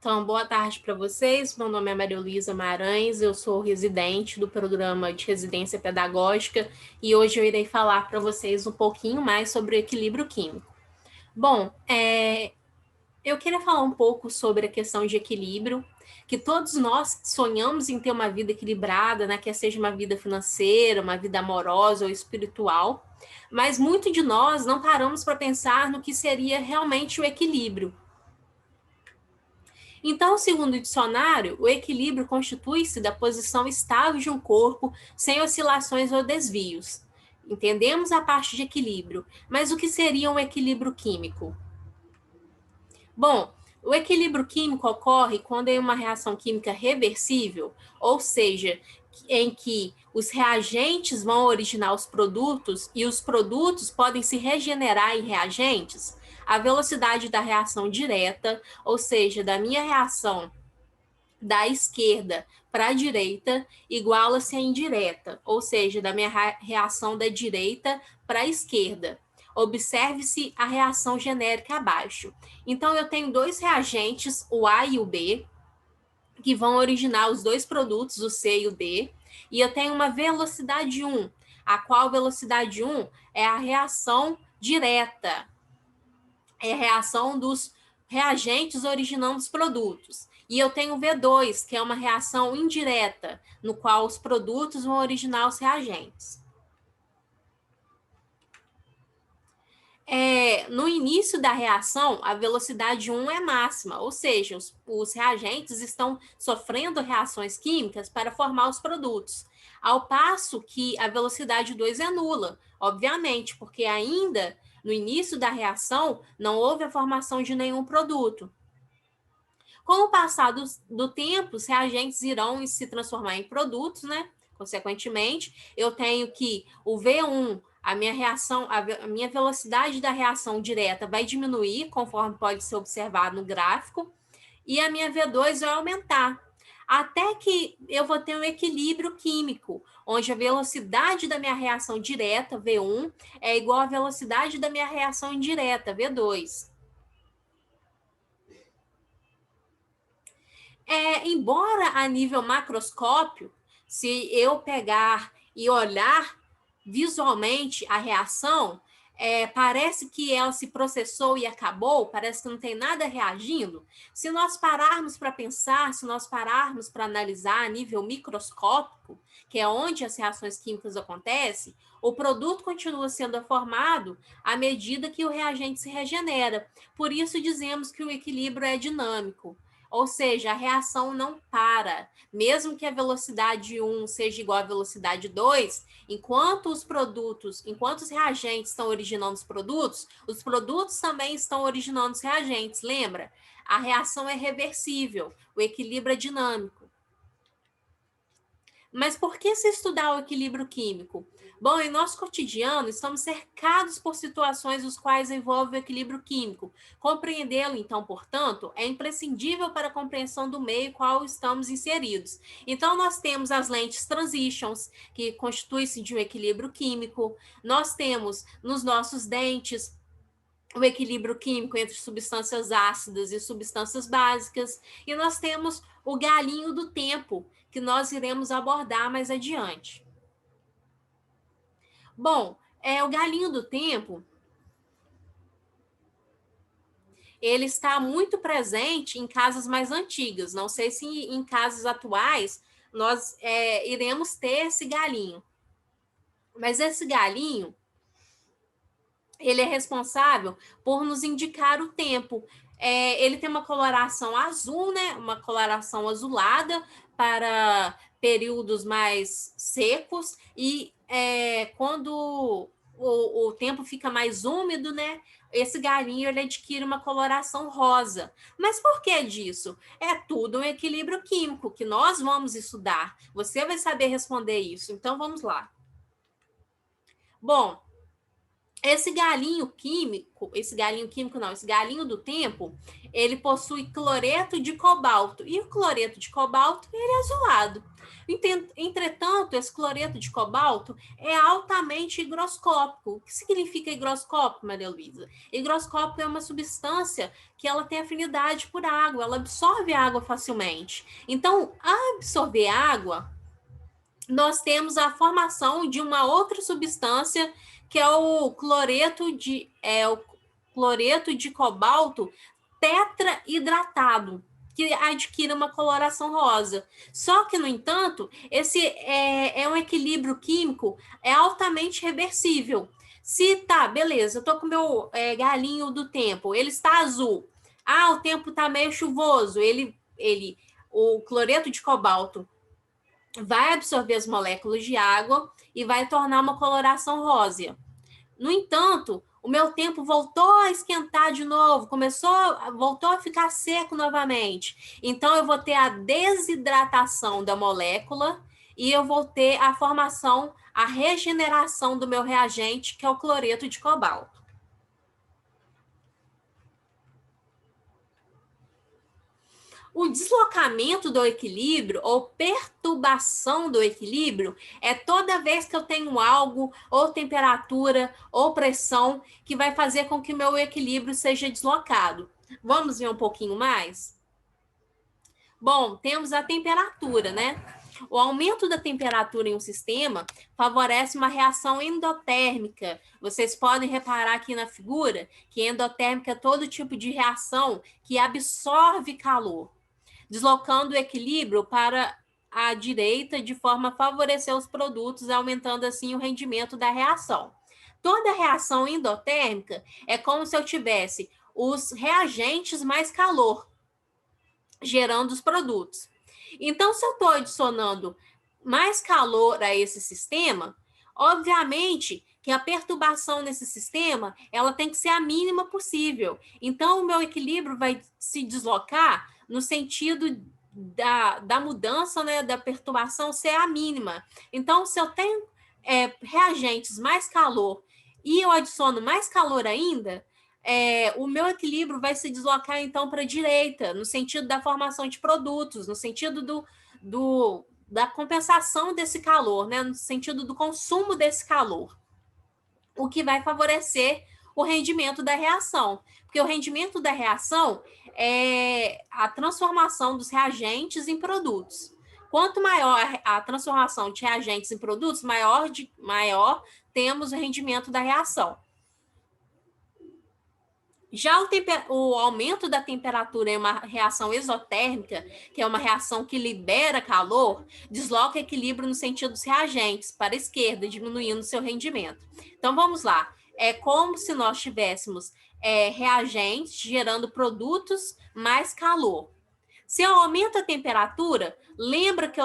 Então, boa tarde para vocês. Meu nome é Maria Luísa Marães, eu sou residente do programa de residência pedagógica e hoje eu irei falar para vocês um pouquinho mais sobre o equilíbrio químico. Bom, eu queria falar um pouco sobre a questão de equilíbrio, que todos nós sonhamos em ter uma vida equilibrada, né? Quer seja uma vida financeira, uma vida amorosa ou espiritual, mas muito de nós não paramos para pensar no que seria realmente o equilíbrio. Então, segundo o dicionário, o equilíbrio constitui-se da posição estável de um corpo sem oscilações ou desvios. Entendemos a parte de equilíbrio, mas o que seria um equilíbrio químico? Bom, o equilíbrio químico ocorre quando é uma reação química reversível, ou seja, em que os reagentes vão originar os produtos e os produtos podem se regenerar em reagentes. A velocidade da reação direta, ou seja, da minha reação da esquerda para a direita, iguala-se a indireta, ou seja, da minha reação da direita para a esquerda. Observe-se a reação genérica abaixo. Então, eu tenho dois reagentes, o A e o B, que vão originar os dois produtos, o C e o D, e eu tenho uma velocidade 1, a qual velocidade 1 é a reação direta, é a reação dos reagentes originando os produtos. E eu tenho V2, que é uma reação indireta, no qual os produtos vão originar os reagentes. No início da reação, a velocidade 1 é máxima, ou seja, os reagentes estão sofrendo reações químicas para formar os produtos, ao passo que a velocidade 2 é nula, obviamente, porque ainda no início da reação não houve a formação de nenhum produto. Com o passar do tempo, os reagentes irão se transformar em produtos, né? Consequentemente, eu tenho que o V1, a minha velocidade da reação direta vai diminuir, conforme pode ser observado no gráfico, e a minha V2 vai aumentar, até que eu vou ter um equilíbrio químico, onde a velocidade da minha reação direta, V1, é igual à velocidade da minha reação indireta, V2. Embora a nível macroscópio, se eu pegar e olhar visualmente a reação, parece que ela se processou e acabou, parece que não tem nada reagindo. Se nós pararmos para pensar, se nós pararmos para analisar a nível microscópico, que é onde as reações químicas acontecem, o produto continua sendo formado à medida que o reagente se regenera. Por isso dizemos que o equilíbrio é dinâmico. Ou seja, a reação não para. Mesmo que a velocidade 1 seja igual à velocidade 2, enquanto os reagentes estão originando os produtos também estão originando os reagentes. Lembra? A reação é reversível, o equilíbrio é dinâmico. Mas por que se estudar o equilíbrio químico? Bom, em nosso cotidiano, estamos cercados por situações os quais envolvem o equilíbrio químico. Compreendê-lo, então, portanto, é imprescindível para a compreensão do meio em qual estamos inseridos. Então, nós temos as lentes transitions, que constituem-se de um equilíbrio químico. Nós temos nos nossos dentes o equilíbrio químico entre substâncias ácidas e substâncias básicas. E nós temos o galinho do tempo, que nós iremos abordar mais adiante. Bom, o galinho do tempo, ele está muito presente em casas mais antigas. Não sei se em casas atuais nós iremos ter esse galinho. Mas esse galinho, ele é responsável por nos indicar o tempo. Ele tem uma coloração azul, né? Uma coloração azulada para períodos mais secos e quando o tempo fica mais úmido, né? Esse galinho ele adquire uma coloração rosa. Mas por que disso? É tudo um equilíbrio químico que nós vamos estudar. Você vai saber responder isso. Então vamos lá. Bom, Esse galinho químico não, esse galinho do tempo, ele possui cloreto de cobalto. E o cloreto de cobalto, ele é azulado. Entretanto, esse cloreto de cobalto é altamente higroscópico. O que significa higroscópico, Maria Luísa? Higroscópico é uma substância que ela tem afinidade por água, ela absorve água facilmente. Então, a absorver água, nós temos a formação de uma outra substância que é o cloreto de cobalto tetraidratado, que adquire uma coloração rosa. Só que, no entanto, esse é um equilíbrio químico altamente reversível. Se tá, beleza, eu tô com o meu galinho do tempo, ele está azul. Ah, o tempo tá meio chuvoso, o cloreto de cobalto vai absorver as moléculas de água e vai tornar uma coloração rósea. No entanto, o meu tempo voltou a esquentar de novo, voltou a ficar seco novamente. Então, eu vou ter a desidratação da molécula e eu vou ter a formação, a regeneração do meu reagente, que é o cloreto de cobalto. O deslocamento do equilíbrio ou perturbação do equilíbrio é toda vez que eu tenho algo, ou temperatura, ou pressão, que vai fazer com que o meu equilíbrio seja deslocado. Vamos ver um pouquinho mais? Bom, temos a temperatura, né? O aumento da temperatura em um sistema favorece uma reação endotérmica. Vocês podem reparar aqui na figura que endotérmica é todo tipo de reação que absorve calor, deslocando o equilíbrio para a direita de forma a favorecer os produtos, aumentando assim o rendimento da reação. Toda reação endotérmica é como se eu tivesse os reagentes mais calor, gerando os produtos. Então, se eu estou adicionando mais calor a esse sistema, obviamente que a perturbação nesse sistema ela tem que ser a mínima possível. Então, o meu equilíbrio vai se deslocar no sentido da mudança, né, da perturbação ser a mínima. Então, se eu tenho reagentes mais calor e eu adiciono mais calor ainda, o meu equilíbrio vai se deslocar, então, para a direita, no sentido da formação de produtos, no sentido da compensação desse calor, né? No sentido do consumo desse calor, o que vai favorecer o rendimento da reação. Porque o rendimento da reação é a transformação dos reagentes em produtos. Quanto maior a transformação de reagentes em produtos, maior temos o rendimento da reação. Já o aumento da temperatura em uma reação exotérmica, que é uma reação que libera calor, desloca equilíbrio no sentido dos reagentes para a esquerda, diminuindo seu rendimento. Então, vamos lá. É como se nós tivéssemos reagentes gerando produtos mais calor. Se eu aumento a temperatura, lembra que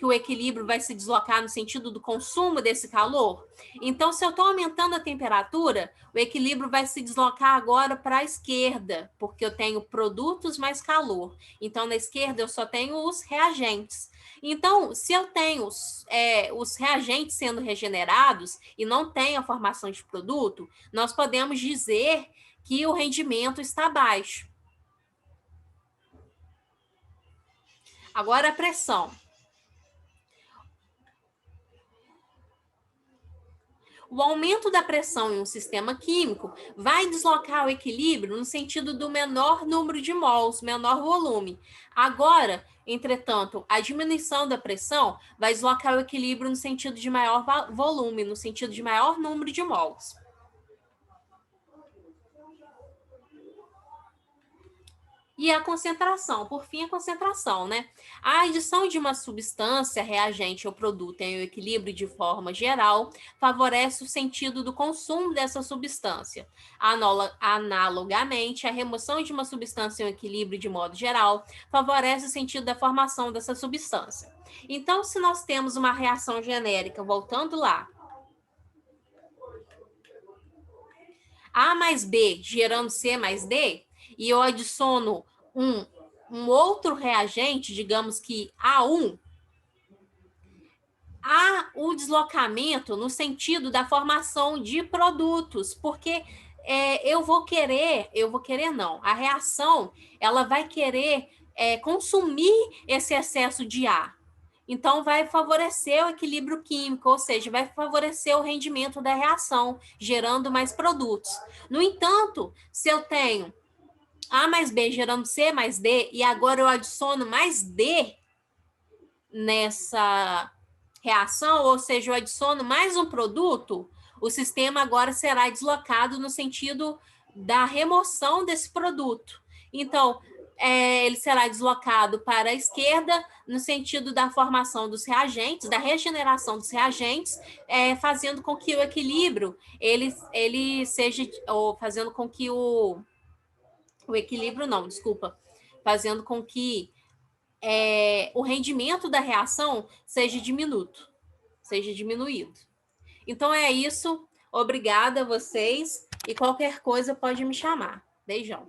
o equilíbrio vai se deslocar no sentido do consumo desse calor? Então, se eu estou aumentando a temperatura, o equilíbrio vai se deslocar agora para a esquerda, porque eu tenho produtos mais calor. Então, na esquerda, eu só tenho os reagentes. Então, se eu tenho os reagentes sendo regenerados e não tenho a formação de produto, nós podemos dizer que o rendimento está baixo. Agora a pressão. O aumento da pressão em um sistema químico vai deslocar o equilíbrio no sentido do menor número de mols, menor volume. Agora, entretanto, a diminuição da pressão vai deslocar o equilíbrio no sentido de maior volume, no sentido de maior número de mols. E a concentração, por fim, a concentração, né? A adição de uma substância reagente ao produto em equilíbrio de forma geral favorece o sentido do consumo dessa substância. Analogamente, a remoção de uma substância em equilíbrio de modo geral favorece o sentido da formação dessa substância. Então, se nós temos uma reação genérica, voltando lá, A mais B gerando C mais D, e eu adiciono um outro reagente, digamos que A1, há o deslocamento no sentido da formação de produtos, porque eu vou querer não, a reação, ela vai querer consumir esse excesso de ar. Então, vai favorecer o equilíbrio químico, ou seja, vai favorecer o rendimento da reação, gerando mais produtos. No entanto, se eu tenho A mais B gerando C mais D, e agora eu adiciono mais D nessa reação, ou seja, eu adiciono mais um produto, o sistema agora será deslocado no sentido da remoção desse produto. Então, ele será deslocado para a esquerda no sentido da formação dos reagentes, da regeneração dos reagentes, fazendo com que o equilíbrio ele seja, ou fazendo com que o equilíbrio não, desculpa, fazendo com que o rendimento da reação seja diminuído. Então é isso. Obrigada a vocês. E qualquer coisa pode me chamar. Beijão.